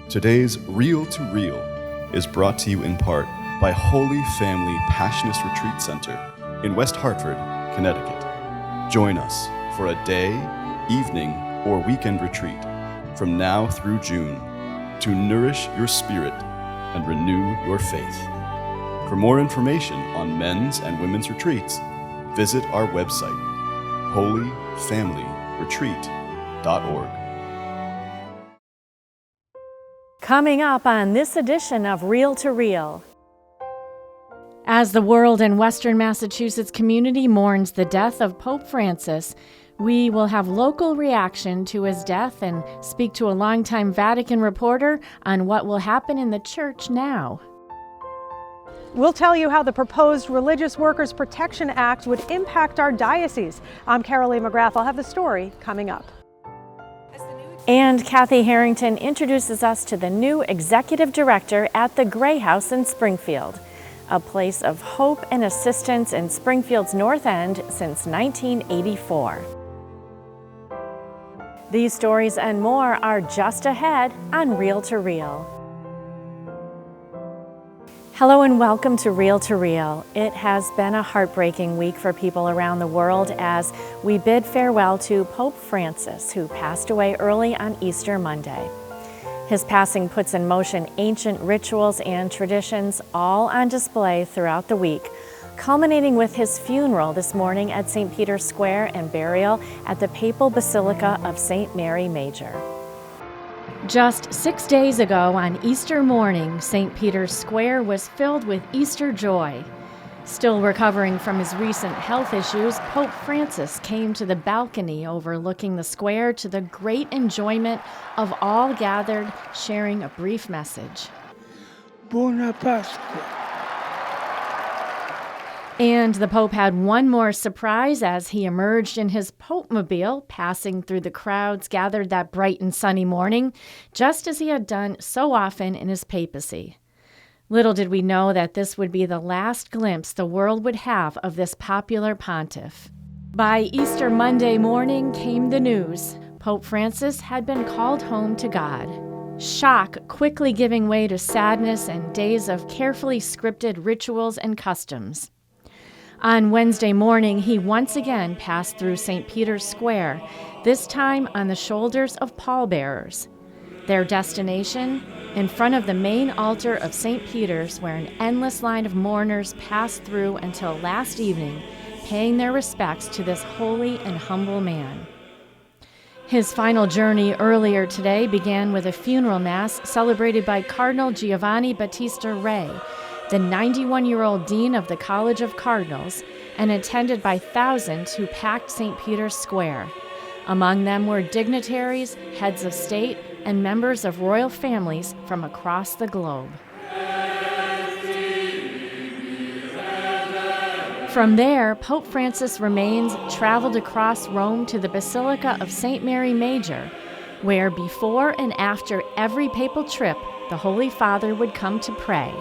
Today's Real to Real is brought to you in part by Holy Family Passionist Retreat Center in West Hartford, Connecticut. Join us for a day, evening, or weekend retreat from now through June to nourish your spirit and renew your faith. For more information on men's and women's retreats, visit our website, holyfamilyretreat.org. Coming up on this edition of Real to Real. As the world and Western Massachusetts community mourns the death of Pope Francis, we will have local reaction to his death and speak to a longtime Vatican reporter on what will happen in the church now. We'll tell you how the proposed Religious Workers Protection Act would impact our diocese. I'm Carolee McGrath. I'll have the story coming up. And Kathy Harrington introduces us to the new executive director at the Gray House in Springfield, a place of hope and assistance in Springfield's North End since 1984. These stories and more are just ahead on Real to Real. Hello and welcome to Real to Real. It has been a heartbreaking week for people around the world as we bid farewell to Pope Francis, who passed away early on Easter Monday. His passing puts in motion ancient rituals and traditions, all on display throughout the week, culminating with his funeral this morning at St. Peter's Square and burial at the Papal Basilica of St. Mary Major. Just 6 days ago on Easter morning, St. Peter's Square was filled with Easter joy. Still recovering from his recent health issues, Pope Francis came to the balcony overlooking the square to the great enjoyment of all gathered, sharing a brief message. Buona Pasqua. And the Pope had one more surprise as he emerged in his Pope-mobile, passing through the crowds gathered that bright and sunny morning, just as he had done so often in his papacy. Little did we know that this would be the last glimpse the world would have of this popular pontiff. By Easter Monday morning came the news. Pope Francis had been called home to God. Shock quickly giving way to sadness and days of carefully scripted rituals and customs. On Wednesday morning, he once again passed through St. Peter's Square, this time on the shoulders of pallbearers. Their destination, in front of the main altar of St. Peter's, where an endless line of mourners passed through until last evening, paying their respects to this holy and humble man. His final journey earlier today began with a funeral mass celebrated by Cardinal Giovanni Battista Re, the 91-year-old dean of the College of Cardinals, and attended by thousands who packed St. Peter's Square. Among them were dignitaries, heads of state, and members of royal families from across the globe. From there, Pope Francis' remains traveled across Rome to the Basilica of St. Mary Major, where before and after every papal trip, the Holy Father would come to pray,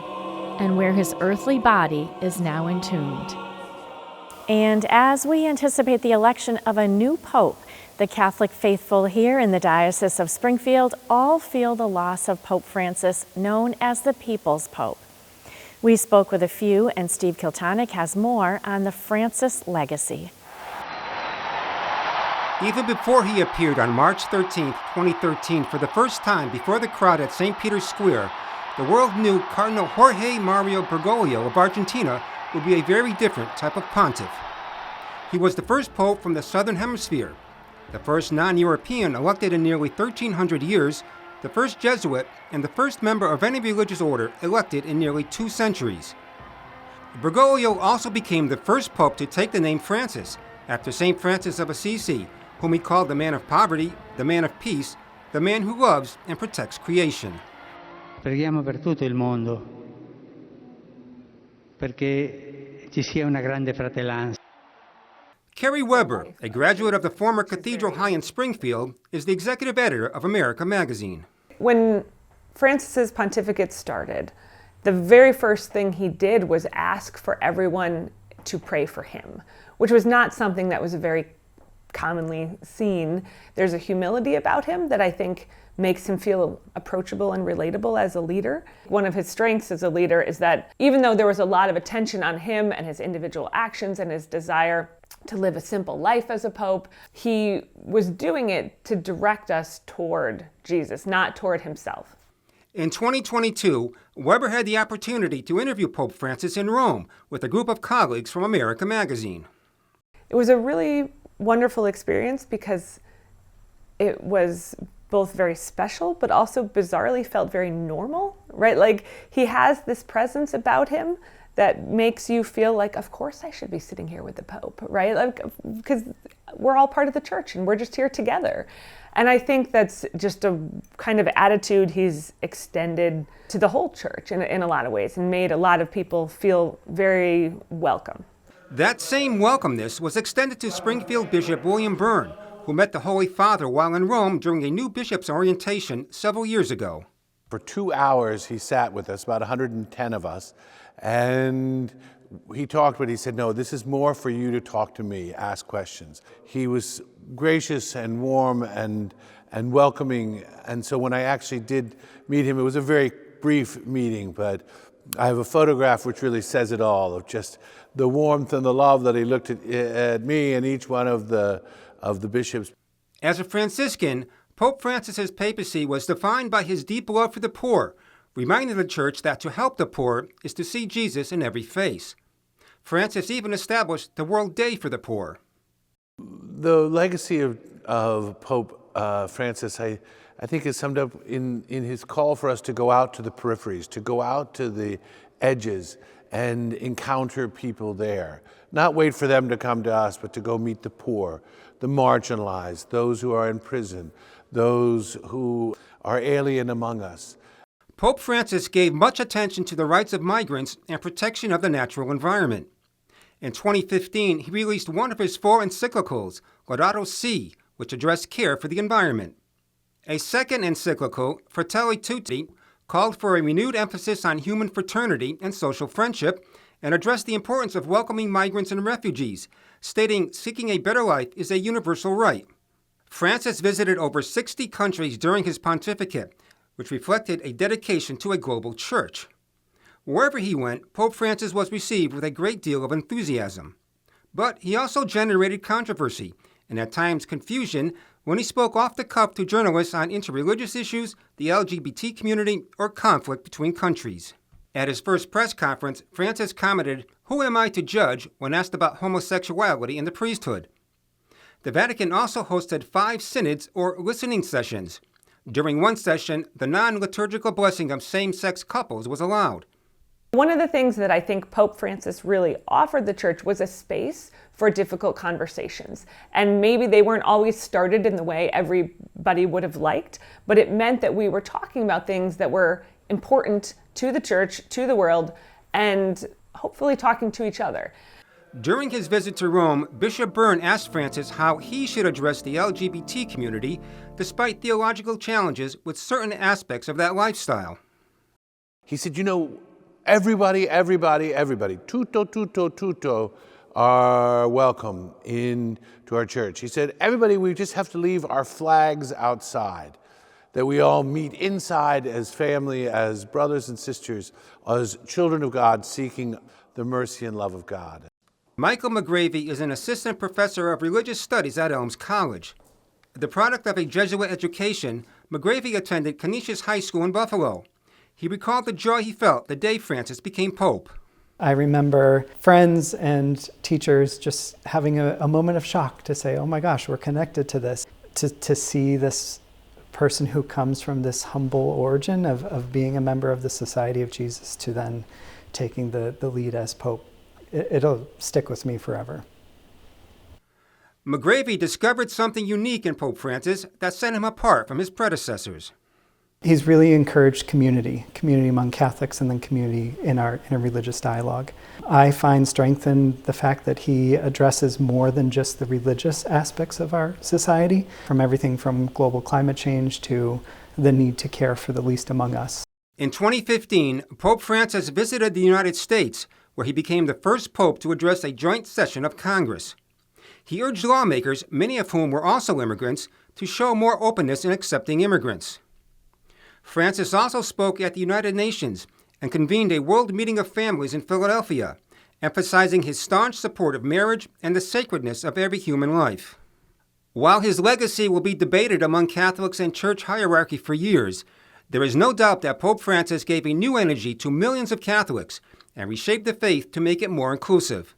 and where his earthly body is now entombed. And as we anticipate the election of a new pope, the Catholic faithful here in the Diocese of Springfield all feel the loss of Pope Francis, known as the People's Pope. We spoke with a few, and Steve Kiltonick has more on the Francis legacy. Even before he appeared on March 13, 2013, for the first time before the crowd at St. Peter's Square, the world knew Cardinal Jorge Mario Bergoglio of Argentina would be a very different type of pontiff. He was the first pope from the Southern Hemisphere, the first non-European elected in nearly 1,300 years, the first Jesuit, and the first member of any religious order elected in nearly 2 centuries. Bergoglio also became the first pope to take the name Francis, after St. Francis of Assisi, whom he called the man of poverty, the man of peace, the man who loves and protects creation. Preghiamo per tutto il mondo perché ci sia una grande fratellanza. Kerry Weber, a graduate of the former Cathedral High in Springfield, is the executive editor of America magazine. When Francis's pontificate started, the very first thing he did was ask for everyone to pray for him, which was not something that was very commonly seen. There's a humility about him that I think makes him feel approachable and relatable as a leader. One of his strengths as a leader is that even though there was a lot of attention on him and his individual actions and his desire to live a simple life as a pope, he was doing it to direct us toward Jesus, not toward himself. In 2022, Weber had the opportunity to interview Pope Francis in Rome with a group of colleagues from America Magazine. It was a really wonderful experience because it was both very special, but also bizarrely felt very normal, right? Like he has this presence about him that makes you feel like, of course I should be sitting here with the Pope, right? Like, because we're all part of the church and we're just here together. And I think that's just a kind of attitude he's extended to the whole church in a lot of ways and made a lot of people feel very welcome. That same welcomeness was extended to Springfield Bishop William Byrne, who met the Holy Father while in Rome during a new bishop's orientation several years ago. For 2 hours, he sat with us, about 110 of us, and he talked, but he said, no, this is more for you to talk to me, ask questions. He was gracious and warm and welcoming, and so when I actually did meet him, it was a very brief meeting, but I have a photograph which really says it all, of just the warmth and the love that he looked at me and each one of the bishops. As a Franciscan, Pope Francis's papacy was defined by his deep love for the poor, reminding the church that to help the poor is to see Jesus in every face. Francis even established the World Day for the Poor. The legacy of Pope Francis, I think, is summed up in his call for us to go out to the peripheries, to go out to the edges and encounter people there. Not wait for them to come to us, but to go meet the poor, the marginalized, those who are in prison, those who are alien among us. Pope Francis gave much attention to the rights of migrants and protection of the natural environment. In 2015, he released one of his 4 encyclicals, Laudato Si, which addressed care for the environment. A second encyclical, Fratelli Tutti, called for a renewed emphasis on human fraternity and social friendship and addressed the importance of welcoming migrants and refugees, stating seeking a better life is a universal right. Francis visited over 60 countries during his pontificate, which reflected a dedication to a global church. Wherever he went, Pope Francis was received with a great deal of enthusiasm. But he also generated controversy, and at times confusion, when he spoke off the cuff to journalists on interreligious issues, the LGBT community, or conflict between countries. At his first press conference, Francis commented, "Who am I to judge?" when asked about homosexuality in the priesthood. The Vatican also hosted 5 synods or listening sessions. During one session, the non-liturgical blessing of same-sex couples was allowed. One of the things that I think Pope Francis really offered the church was a space for difficult conversations. And maybe they weren't always started in the way everybody would have liked, but it meant that we were talking about things that were important to the church, to the world, and hopefully talking to each other. During his visit to Rome, Bishop Byrne asked Francis how he should address the LGBT community despite theological challenges with certain aspects of that lifestyle. He said, everybody, tutto, are welcome into our church. He said, everybody, we just have to leave our flags outside, that we all meet inside as family, as brothers and sisters, as children of God seeking the mercy and love of God. Michael McGravy is an assistant professor of religious studies at Elms College. The product of a Jesuit education, McGravy attended Canisius High School in Buffalo. He recalled the joy he felt the day Francis became Pope. I remember friends and teachers just having a moment of shock to say, oh my gosh, we're connected to this. To see this person who comes from this humble origin of being a member of the Society of Jesus to then taking the lead as Pope, it'll stick with me forever. McGravy discovered something unique in Pope Francis that set him apart from his predecessors. He's really encouraged community among Catholics and then community in a religious dialogue. I find strength in the fact that he addresses more than just the religious aspects of our society, from everything from global climate change to the need to care for the least among us. In 2015, Pope Francis visited the United States, where he became the first pope to address a joint session of Congress. He urged lawmakers, many of whom were also immigrants, to show more openness in accepting immigrants. Francis also spoke at the United Nations and convened a World Meeting of Families in Philadelphia, emphasizing his staunch support of marriage and the sacredness of every human life. While his legacy will be debated among Catholics and church hierarchy for years, there is no doubt that Pope Francis gave a new energy to millions of Catholics and reshaped the faith to make it more inclusive.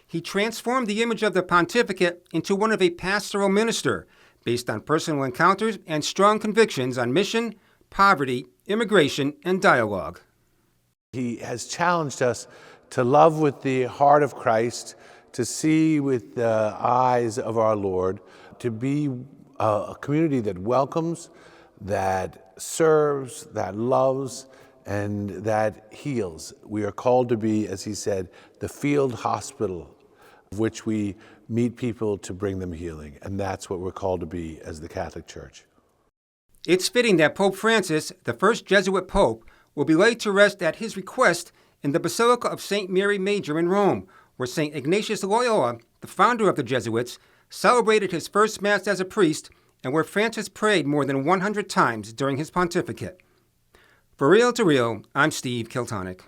He transformed the image of the pontificate into one of a pastoral minister, based on personal encounters and strong convictions on mission, poverty, immigration, and dialogue. He has challenged us to love with the heart of Christ, to see with the eyes of our Lord, to be a community that welcomes, that serves, that loves, and that heals. We are called to be, as he said, the field hospital, of which we meet people to bring them healing. And that's what we're called to be as the Catholic Church. It's fitting that Pope Francis, the first Jesuit pope, will be laid to rest at his request in the Basilica of St. Mary Major in Rome, where St. Ignatius Loyola, the founder of the Jesuits, celebrated his first Mass as a priest and where Francis prayed more than 100 times during his pontificate. For Real to Real, I'm Steve Kiltonic.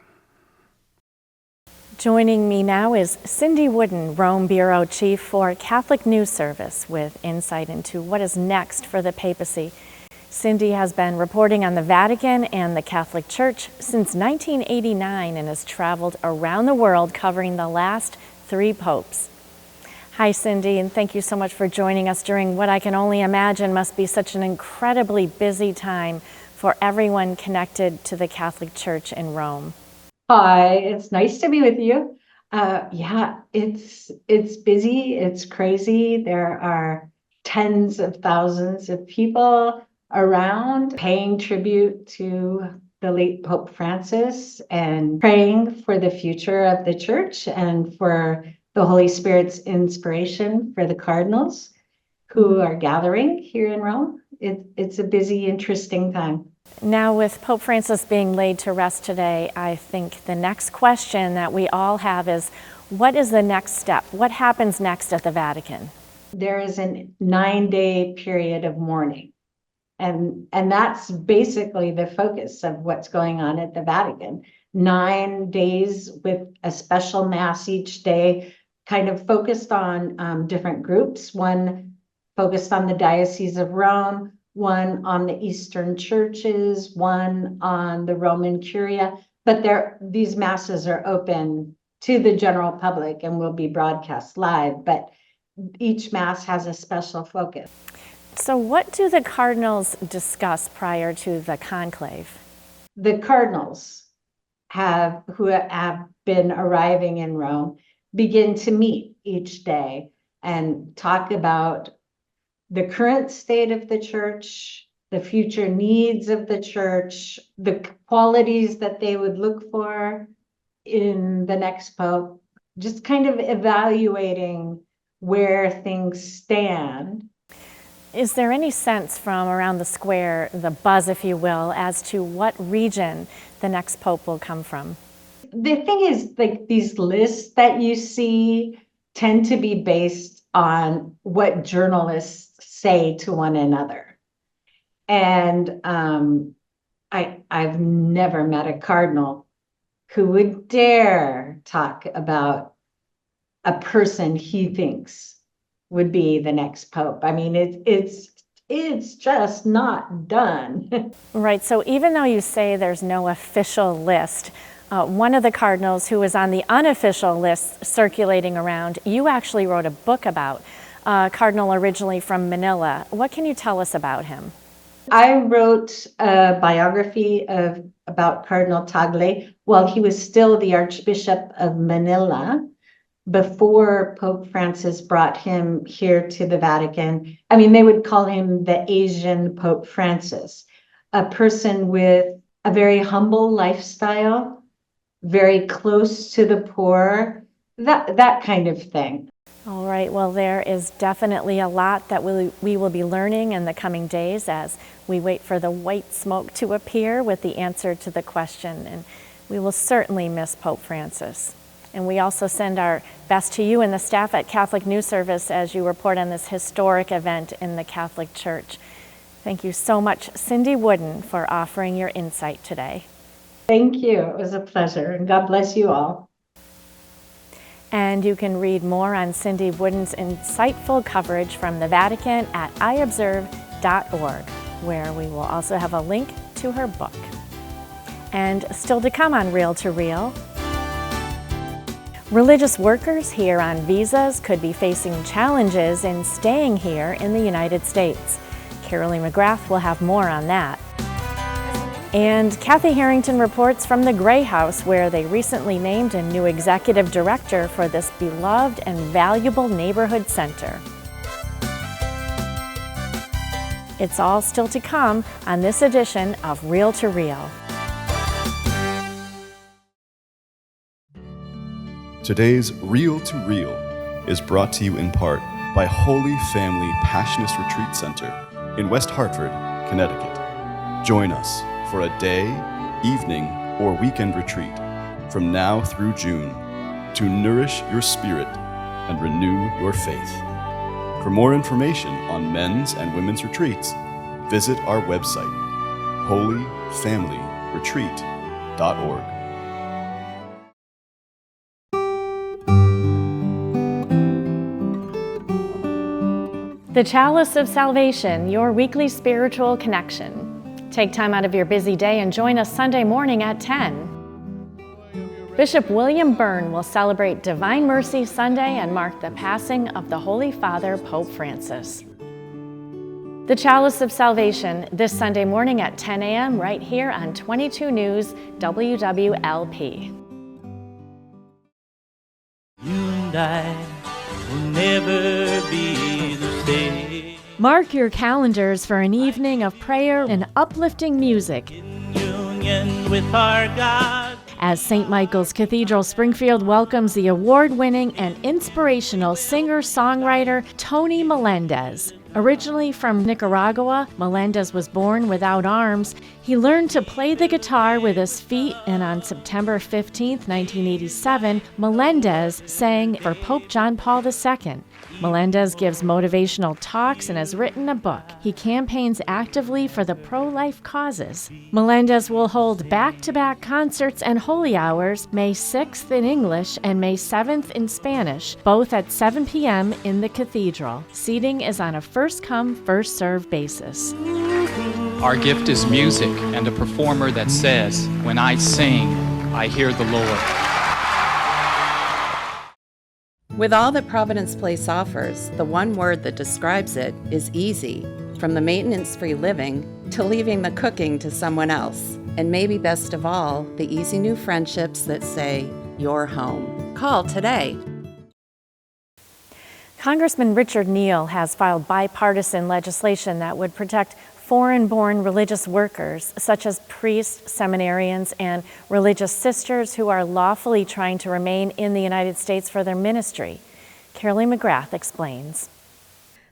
Joining me now is Cindy Wooden, Rome Bureau Chief for Catholic News Service, with insight into what is next for the papacy. Cindy has been reporting on the Vatican and the Catholic Church since 1989 and has traveled around the world covering the last 3 popes. Hi, Cindy, and thank you so much for joining us during what I can only imagine must be such an incredibly busy time for everyone connected to the Catholic Church in Rome. Hi, it's nice to be with you. It's busy, it's crazy. There are tens of thousands of people around paying tribute to the late Pope Francis and praying for the future of the church and for the Holy Spirit's inspiration for the cardinals who are gathering here in Rome. It's a busy, interesting time. Now, with Pope Francis being laid to rest today, I think the next question that we all have is, what is the next step? What happens next at the Vatican? There is a 9-day period of mourning. And that's basically the focus of what's going on at the Vatican. 9 days with a special Mass each day, kind of focused on different groups. One focused on the Diocese of Rome, one on the Eastern churches, one on the Roman Curia. But these Masses are open to the general public and will be broadcast live, but each Mass has a special focus. So what do the cardinals discuss prior to the conclave? The cardinals who have been arriving in Rome begin to meet each day and talk about the current state of the church, the future needs of the church, the qualities that they would look for in the next pope, just kind of evaluating where things stand. Is there any sense from around the square, the buzz, if you will, as to what region the next pope will come from? The thing is, like, these lists that you see tend to be based on what journalists say to one another. And I've never met a cardinal who would dare talk about a person he thinks would be the next pope. I mean, it's just not done. Right, so even though you say there's no official list, one of the cardinals who was on the unofficial list circulating around, you actually wrote a book about, a cardinal originally from Manila. What can you tell us about him? I wrote a biography about Cardinal Tagle while he was still the Archbishop of Manila, before Pope Francis brought him here to the Vatican. I mean, they would call him the Asian Pope Francis, a person with a very humble lifestyle, very close to the poor, that kind of thing. All right, well, there is definitely a lot that we will be learning in the coming days as we wait for the white smoke to appear with the answer to the question, and we will certainly miss Pope Francis. And we also send our best to you and the staff at Catholic News Service as you report on this historic event in the Catholic Church. Thank you so much, Cindy Wooden, for offering your insight today. Thank you. It was a pleasure, and God bless you all. And you can read more on Cindy Wooden's insightful coverage from the Vatican at iobserve.org, where we will also have a link to her book. And still to come on Reel to Real, religious workers here on visas could be facing challenges in staying here in the United States. Carolee McGrath will have more on that. And Kathy Harrington reports from the Gray House, where they recently named a new executive director for this beloved and valuable neighborhood center. It's all still to come on this edition of Reel to Real. Today's Reel to Real is brought to you in part by Holy Family Passionist Retreat Center in West Hartford, Connecticut. Join us for a day, evening, or weekend retreat from now through June to nourish your spirit and renew your faith. For more information on men's and women's retreats, visit our website, holyfamilyretreat.org. The Chalice of Salvation, your weekly spiritual connection. Take time out of your busy day and join us Sunday morning at 10. Bishop William Byrne will celebrate Divine Mercy Sunday and mark the passing of the Holy Father, Pope Francis. The Chalice of Salvation, this Sunday morning at 10 a.m. right here on 22 News WWLP. You and I will never be the same. Mark your calendars for an evening of prayer and uplifting music In union with our God. as St. Michael's Cathedral Springfield welcomes the award-winning and inspirational singer-songwriter Tony Melendez. Originally from Nicaragua, Melendez was born without arms. He learned to play the guitar with his feet, and on September 15, 1987, Melendez sang for Pope John Paul II. Melendez gives motivational talks and has written a book. He campaigns actively for the pro-life causes. Melendez will hold back-to-back concerts and holy hours May 6th in English and May 7th in Spanish, both at 7 p.m. in the cathedral. Seating is on a first-come, first-served basis. Our gift is music and a performer that says, "When I sing, I hear the Lord." With all that Providence Place offers, the one word that describes it is easy. From the maintenance-free living to leaving the cooking to someone else. And maybe best of all, the easy new friendships that say, "You're home." Call today. Congressman Richard Neal has filed bipartisan legislation that would protect foreign-born religious workers, such as priests, seminarians, and religious sisters who are lawfully trying to remain in the United States for their ministry. Carolee McGrath explains.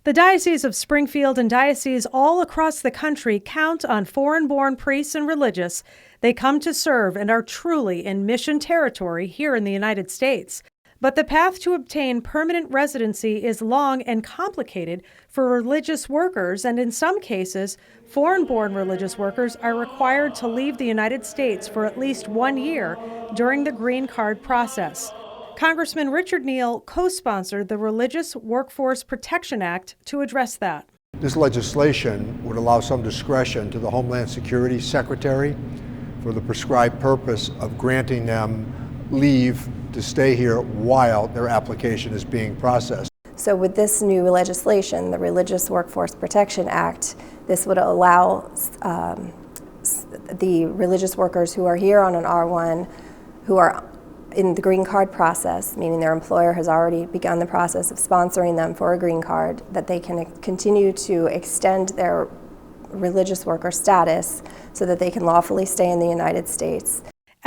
The Diocese of Springfield and dioceses all across the country count on foreign-born priests and religious. They come to serve and are truly in mission territory here in the United States. But the path to obtain permanent residency is long and complicated for religious workers, and in some cases, foreign-born religious workers are required to leave the United States for at least 1 year during the green card process. Congressman Richard Neal co-sponsored the Religious Workforce Protection Act to address that. This legislation would allow some discretion to the Homeland Security Secretary for the prescribed purpose of granting them leave to stay here while their application is being processed. So with this new legislation, the Religious Workforce Protection Act, this would allow the religious workers who are here on an R1, who are in the green card process, meaning their employer has already begun the process of sponsoring them for a green card, that they can continue to extend their religious worker status so that they can lawfully stay in the United States.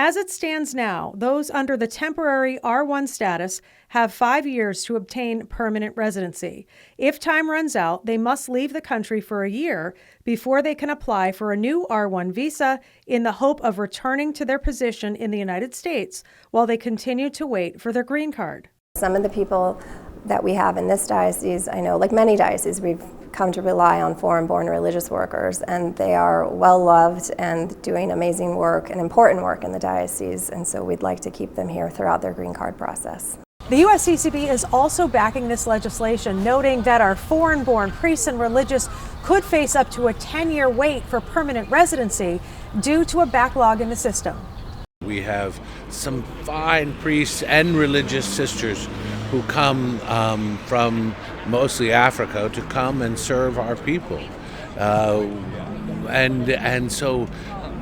As it stands now, those under the temporary R1 status have 5 years to obtain permanent residency. If time runs out, they must leave the country for a year before they can apply for a new R1 visa in the hope of returning to their position in the United States while they continue to wait for their green card. Some of the people that we have in this diocese, I know, like many dioceses, we've come to rely on foreign-born religious workers, and they are well-loved and doing amazing work and important work in the diocese, and so we'd like to keep them here throughout their green card process. The USCCB is also backing this legislation, noting that our foreign-born priests and religious could face up to a 10-year wait for permanent residency due to a backlog in the system. We have some fine priests and religious sisters who come from mostly Africa to come and serve our people, and so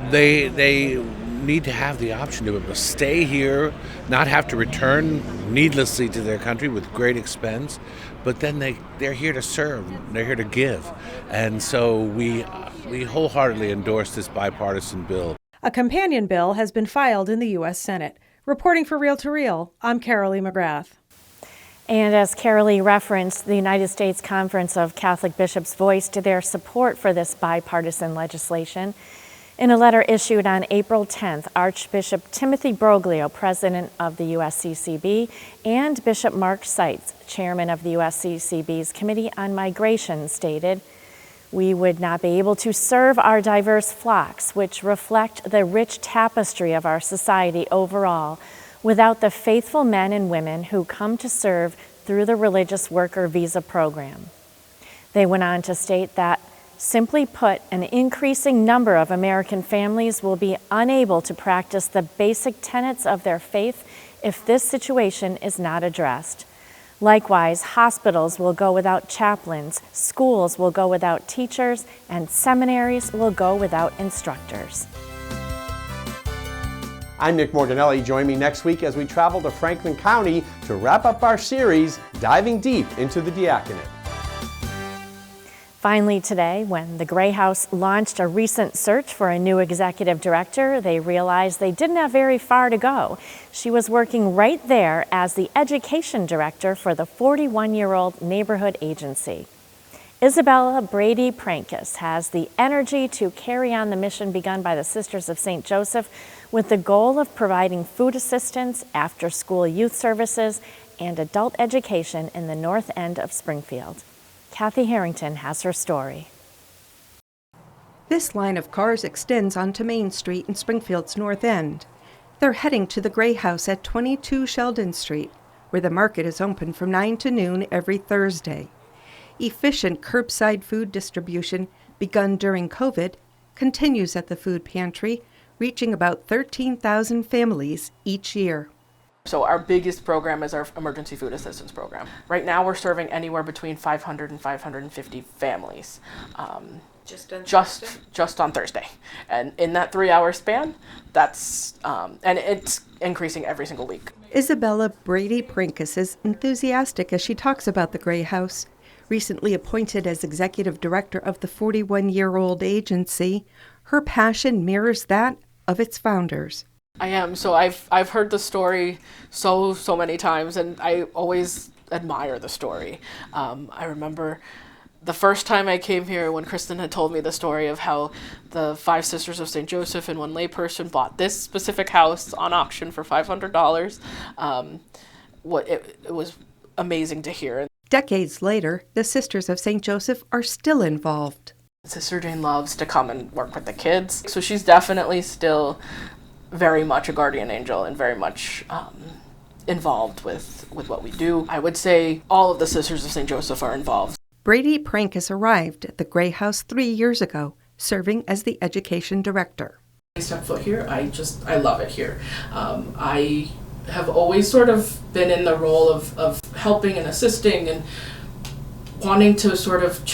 they need to have the option to be able to stay here, not have to return needlessly to their country with great expense, but then they're here to serve, they're here to give, and so we wholeheartedly endorse this bipartisan bill. A companion bill has been filed in the U.S. Senate. Reporting for Real to Real, I'm Carolee McGrath. And as Carolee referenced, the United States Conference of Catholic Bishops voiced their support for this bipartisan legislation. In a letter issued on April 10th, Archbishop Timothy Broglio, president of the USCCB, and Bishop Mark Seitz, chairman of the USCCB's Committee on Migration, stated, "We would not be able to serve our diverse flocks, which reflect the rich tapestry of our society overall, without the faithful men and women who come to serve through the Religious Worker Visa Program." They went on to state that, simply put, an increasing number of American families will be unable to practice the basic tenets of their faith if this situation is not addressed. Likewise, hospitals will go without chaplains, schools will go without teachers, and seminaries will go without instructors. I'm Nick Morganelli. Join me next week as we travel to Franklin County to wrap up our series, diving deep into the diaconate. Finally today, when the Gray House launched a recent search for a new executive director, they realized they didn't have very far to go. She was working right there as the education director for the 41-year-old neighborhood agency. Isabella Brady Prankis has the energy to carry on the mission begun by the Sisters of St. Joseph with the goal of providing food assistance, after-school youth services, and adult education in the north end of Springfield. Kathy Harrington has her story. This line of cars extends onto Main Street in Springfield's north end. They're heading to the Gray House at 22 Sheldon Street, where the market is open from 9 to noon every Thursday. Efficient curbside food distribution, begun during COVID, continues at the food pantry, reaching about 13,000 families each year. So our biggest program is our emergency food assistance program. Right now we're serving anywhere between 500 and 550 families. Just on Thursday. And in that 3-hour span, that's, and it's increasing every single week. Isabella Brady Prankis is enthusiastic as she talks about the Gray House. Recently appointed as executive director of the 41-year-old agency, her passion mirrors that of its founders. I am. So I've heard the story so many times, and I always admire the story. I remember the first time I came here when Kristen had told me the story of how the 5 Sisters of St. Joseph and one layperson bought this specific house on auction for $500. It was amazing to hear. Decades later, the Sisters of St. Joseph are still involved. Sister Jane loves to come and work with the kids, so she's definitely still very much a guardian angel and very much involved with what we do. I would say all of the Sisters of St. Joseph are involved. Brady Prankis arrived at the Gray House 3 years ago, serving as the education director. I step foot here, I love it here. I have always sort of been in the role of helping and assisting and wanting to sort of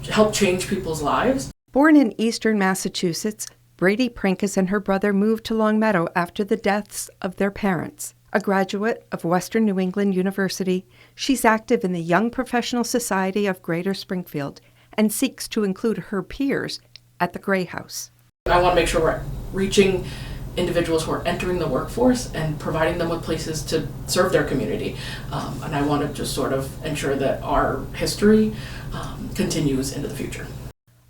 help change people's lives. Born in eastern Massachusetts, Brady Prankis and her brother moved to Longmeadow after the deaths of their parents. A graduate of Western New England University, she's active in the Young Professional Society of Greater Springfield and seeks to include her peers at the Gray House. I want to make sure we're reaching individuals who are entering the workforce and providing them with places to serve their community. And I want to just sort of ensure that our history continues into the future.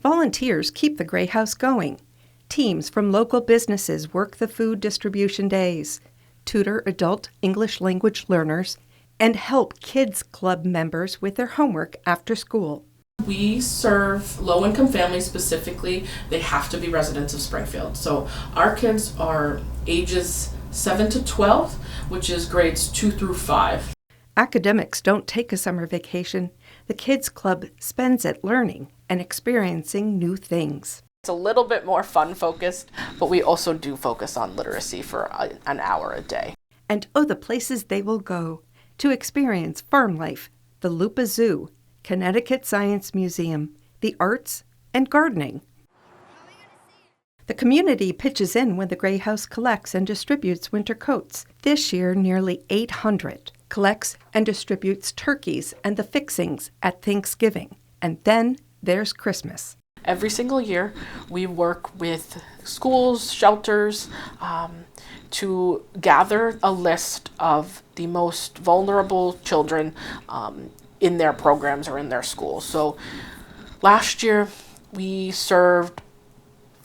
Volunteers keep the Gray House going. Teams from local businesses work the food distribution days, tutor adult English language learners, and help Kids Club members with their homework after school. We serve low-income families specifically. They have to be residents of Springfield. So our kids are ages 7 to 12, which is grades 2 through 5. Academics don't take a summer vacation. The Kids Club spends it learning and experiencing new things. It's a little bit more fun-focused, but we also do focus on literacy for an hour a day. And oh, the places they will go to experience farm life, the Lupa Zoo, Connecticut Science Museum, the arts, and gardening. The community pitches in when the Gray House collects and distributes winter coats. This year, nearly 800 collects and distributes turkeys and the fixings at Thanksgiving. And then there's Christmas. Every single year, we work with schools, shelters, to gather a list of the most vulnerable children in their programs or in their schools. So last year, we served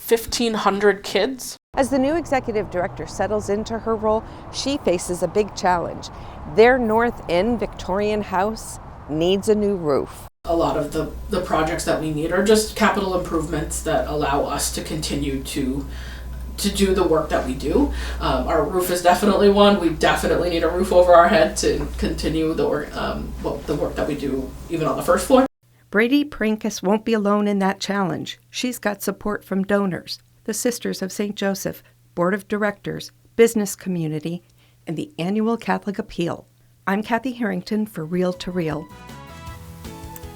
1,500 kids. As the new executive director settles into her role, she faces a big challenge. Their North End Victorian house needs a new roof. A lot of the projects that we need are just capital improvements that allow us to continue to do the work that we do. Our roof is definitely one. We definitely need a roof over our head to continue the work that we do even on the first floor. Brady Prankus won't be alone in that challenge. She's got support from donors, the Sisters of St. Joseph, Board of Directors, business community, and the annual Catholic Appeal. I'm Kathy Harrington for Reel to Reel.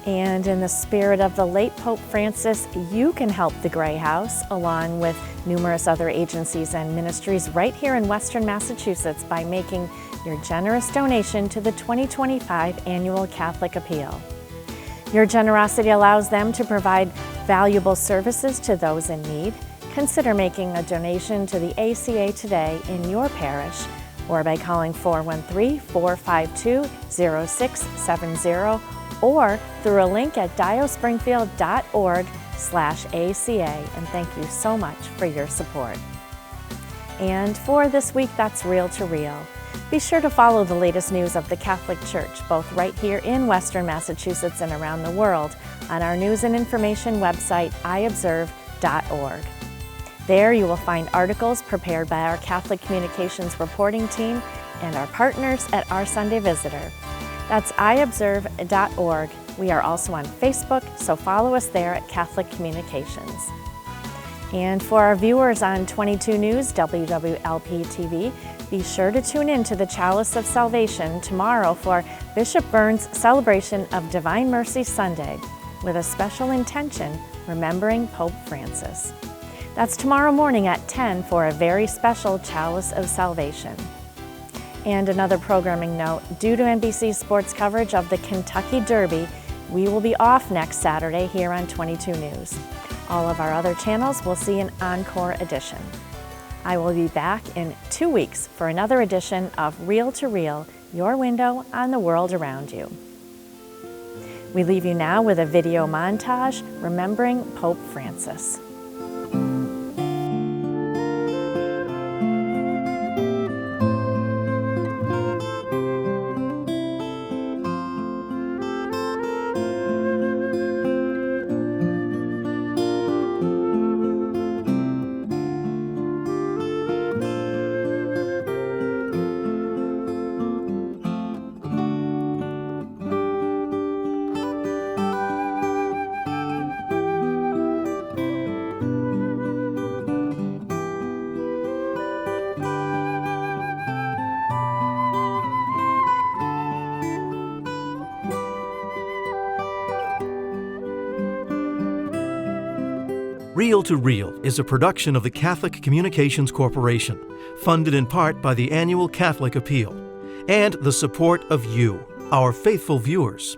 And in the spirit of the late Pope Francis, you can help the Gray House, along with numerous other agencies and ministries right here in Western Massachusetts, by making your generous donation to the 2025 Annual Catholic Appeal. Your generosity allows them to provide valuable services to those in need. Consider making a donation to the ACA today in your parish, or by calling 413-452-0670, or through a link at diospringfield.org/ACA. And thank you so much for your support. And for this week, that's Reel to Reel. Be sure to follow the latest news of the Catholic Church, both right here in Western Massachusetts and around the world, on our news and information website, iobserve.org. There you will find articles prepared by our Catholic Communications reporting team and our partners at Our Sunday Visitor. That's iobserve.org. We are also on Facebook, so follow us there at Catholic Communications. And for our viewers on 22 News, WWLP TV, be sure to tune in to the Chalice of Salvation tomorrow for Bishop Burns' celebration of Divine Mercy Sunday, with a special intention remembering Pope Francis. That's tomorrow morning at 10 for a very special Chalice of Salvation. And another programming note, due to NBC's sports coverage of the Kentucky Derby, we will be off next Saturday here on 22 News. All of our other channels will see an encore edition. I will be back in 2 weeks for another edition of Reel to Reel, your window on the world around you. We leave you now with a video montage remembering Pope Francis. Reel to Reel is a production of the Catholic Communications Corporation, funded in part by the Annual Catholic Appeal, and the support of you, our faithful viewers.